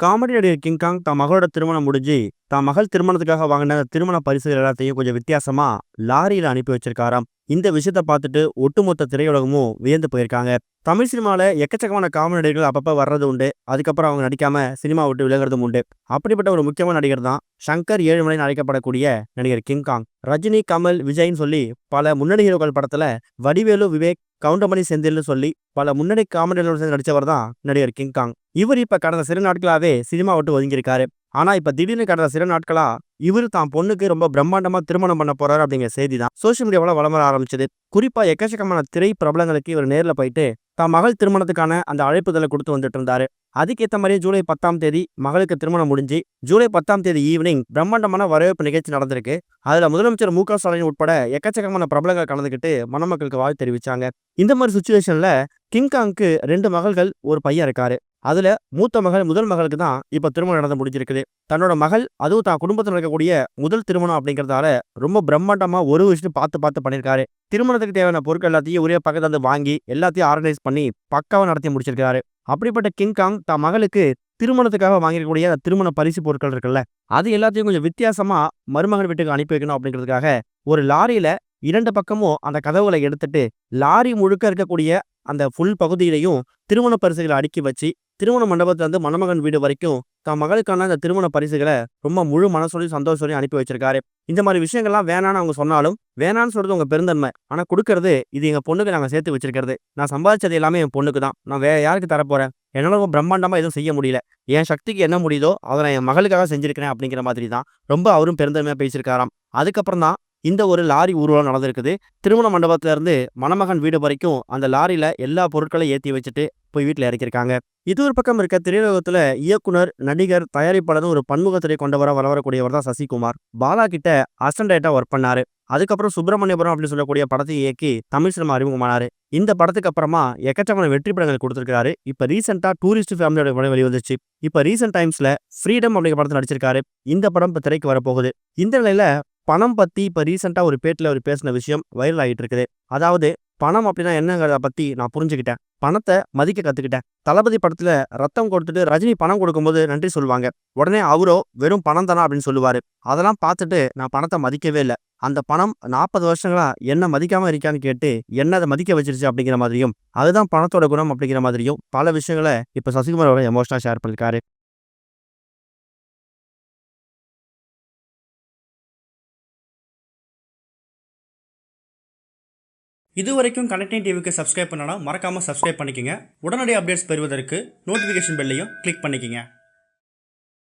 Comedy நடிகர் King Kong தன் மகளோட திருமணம் முடிஞ்சு தான் மகள் திருமணத்துக்காக வாங்கின திருமண பரிசுகள் எல்லாத்தையும் கொஞ்சம் வித்தியாசமா லாரியில அனுப்பி வச்சிருக்காராம். இந்த விஷயத்த பார்த்துட்டு ஒட்டுமொத்த திரையுலகமும் வியந்து போயிருக்காங்க. தமிழ் சினிமால எக்கச்சக்கமான காமெடி நடிகர்கள் அப்பப்ப வர்றது உண்டு. அதுக்கப்புறம் அவங்க நடிக்காம சினிமா விட்டு விலகிறதும் உண்டு. அப்படிப்பட்ட ஒரு முக்கியமான நடிகர் தான் சங்கர் ஏழுமலைன்னு அழைக்கப்படக்கூடிய நடிகர் கிங்காங். ரஜினி, கமல், விஜய்ன்னு சொல்லி பல முன்னணி ஹீரோக்கள் படத்துல வடிவேலு, விவேக், கவுண்டமணி செந்தில்னு சொல்லி பல முன்னணி காமெடிகளோட சேர்ந்து நடிச்சவர் தான் நடிகர் கிங்காங். இவர் இப்ப கடந்த சில நாட்களாவே சினிமா விட்டு ஒதுங்கியிருக்காரு. ஆனா இப்ப திடீர்னு கடந்த சில நாட்களா இவரு தான் பொண்ணுக்கு ரொம்ப பிரம்மாண்டமா திருமணம் பண்ண போறாரு அப்படிங்கிற செய்தி தான் சோசியல் மீடியாவில் வலம் வர ஆரம்பிச்சது. குறிப்பா எக்கச்சக்கமான திரை பிரபலங்களுக்கு இவர் நேர்ல போயிட்டு தான் மகள் திருமணத்துக்கான அந்த அழைப்புதலை கொடுத்து வந்துட்டு இருந்தாரு. அதுக்கேற்ற மாதிரியே ஜூலை 10ஆம் தேதி மகளுக்கு திருமணம் முடிஞ்சு ஜூலை 10ஆம் தேதி ஈவினிங் பிரம்மாண்டமான வரவேற்பு நிகழ்ச்சி நடந்திருக்கு. அதுல முதலமைச்சர் மு.க. ஸ்டாலின் உட்பட எக்கச்சக்கமான பிரபலங்கள் கலந்துக்கிட்டு மணமக்களுக்கு வாழ்த்து தெரிவிச்சாங்க. இந்த மாதிரி சுச்சுவேஷன்ல கிங்காங்க்கு 2 மகள்கள், ஒரு பையன் இருக்காரு. அதுல மூத்த மகள், முதல் மகளுக்கு தான் இப்ப திருமணம் நடந்து முடிஞ்சிருக்குது. தன்னோட மகள், அதுவும் தான் குடும்பத்தில் நடக்கக்கூடிய முதல் திருமணம் அப்படிங்கறதால ரொம்ப பிரம்மாண்டமா ஒரு விஷயம் பார்த்து பார்த்து பண்ணிருக்காரு. திருமணத்துக்கு தேவையான பொருட்கள் எல்லாத்தையும் ஒரே பக்கத்துல வந்து வாங்கி எல்லாத்தையும் ஆர்கனைஸ் பண்ணி பக்காவா நடத்தி முடிச்சிருக்காரு. அப்படிப்பட்ட கிங்காங் தான் மகளுக்கு திருமணத்துக்காக வாங்கிருக்கக்கூடிய திருமண பரிசு பொருட்கள் இருக்குல்ல, அது எல்லாத்தையும் கொஞ்சம் வித்தியாசமா மருமகன் வீட்டுக்கு அனுப்பி வைக்கணும் அப்படிங்கிறதுக்காக ஒரு லாரியில 2 பக்கமும் அந்த கதவுகளை எடுத்துட்டு லாரி முழுக்க இருக்கக்கூடிய அந்த ஃபுல் பகுதியிலையும் திருமண பரிசுகளை அடுக்கி வச்சு திருமண மண்டபத்துல இருந்து மணமகன் வீடு வரைக்கும் தான் மகளுக்கான அந்த திருமண பரிசுகளை ரொம்ப முழு மனசோடையும் சந்தோஷத்தோடையும் அனுப்பி வச்சிருக்காரு. இந்த மாதிரி விஷயங்கள்லாம் வேணான்னு அவங்க சொன்னாலும், வேணான்னு சொல்றது உங்க பெருந்தன்மை, ஆனா கொடுக்கறது இது எங்க பொண்ணுக்கு நாங்க சேர்த்து வச்சிருக்கிறது. நான் சம்பாதிச்சது எல்லாமே என் பொண்ணுக்கு தான். நான் வேற யாருக்கு தரப்போறேன்? என்னால ரொம்ப பிரம்மாண்டமா எதுவும் செய்ய முடியல. என் சக்திக்கு என்ன முடியுதோ அதை நான் என் மகளுக்காக செஞ்சிருக்கிறேன் அப்படிங்கிற மாதிரி தான் ரொம்ப அவரும் பெருந்தன்மையா பேசியிருக்காராம். அதுக்கப்புறம் தான் இந்த ஒரு லாரி ஊர்வலம் நடந்திருக்குது. திருமண மண்டபத்துல இருந்து மணமகன் வீடு வரைக்கும் அந்த லாரியில எல்லா பொருட்களையும் ஏற்றி வச்சுட்டு போய் வீட்டில் இறக்கியிருக்காங்க. இது ஒரு பக்கம் இருக்க, திரையுலகத்துல இயக்குனர், நடிகர், தயாரிப்பாளர் ஒரு பன்முகத்திரை கொண்டவரா வரக்கூடியவர் தான் சசிகுமார். பாலா கிட்ட அசிஸ்டன்டா ஒர்க் பண்ணாரு. அதுக்கப்புறம் சுப்பிரமணியபுரம் அப்படின்னு சொல்லக்கூடிய படத்தை இயக்கி தமிழ் சினிமா அறிமுகமானாரு. இந்த படத்துக்கு அப்புறமா எக்கச்சக்கமான வெற்றி படங்கள் கொடுத்திருக்காரு. இப்ப ரீசெண்டா டூரிஸ்ட் ஃபேமிலியோட படம் வெளிவந்துச்சு. இப்ப ரீசென்ட் டைம்ஸ்ல ஃப்ரீடம் அப்படிங்கிற படத்தை நடிச்சிருக்காரு. இந்த படம் இப்ப திரைக்கு வரப்போகுது. இந்த நிலையில பணம் பத்தி இப்ப ரீசெண்டா ஒரு பேட்டில அவர் பேசின விஷயம் வைரல் ஆகிட்டு இருக்குது. அதாவது பணம் அப்படின்னா என்னங்கிறத பத்தி நான் புரிஞ்சுக்கிட்டேன். பணத்தை மதிக்க கத்துக்கிட்டேன். தளபதி படத்துல ரத்தம் கொடுத்துட்டு ரஜினி பணம் கொடுக்கும்போது நன்றி சொல்லுவாங்க. உடனே அவரோ வெறும் பணம் தானா அப்படின்னு சொல்லுவாரு. அதெல்லாம் பார்த்துட்டு நான் பணத்தை மதிக்கவே இல்லை. அந்த பணம் 40 வருஷங்களா என்ன மதிக்காம இருக்கான்னு கேட்டு என்ன அதை மதிக்க வச்சிருச்சு அப்படிங்கிற மாதிரியும், அதுதான் பணத்தோட குணம் அப்படிங்கிற மாதிரியும் பல விஷயங்களை இப்ப சசிகுமாரோட எமோஷனலா ஷேர் பண்ணிருக்காரு. இதுவரைக்கும் கனெக்டிங் டிவிக்கு சப்ஸ்கிரைப் பண்ணனா மறக்காம சப்ஸ்கிரைப் பண்ணிக்கங்க. உடனடி அப்டேட்ஸ் பெறுவதற்கு நோட்டிஃபிகேஷன் பெல்லையும் கிளிக் பண்ணிக்கங்க.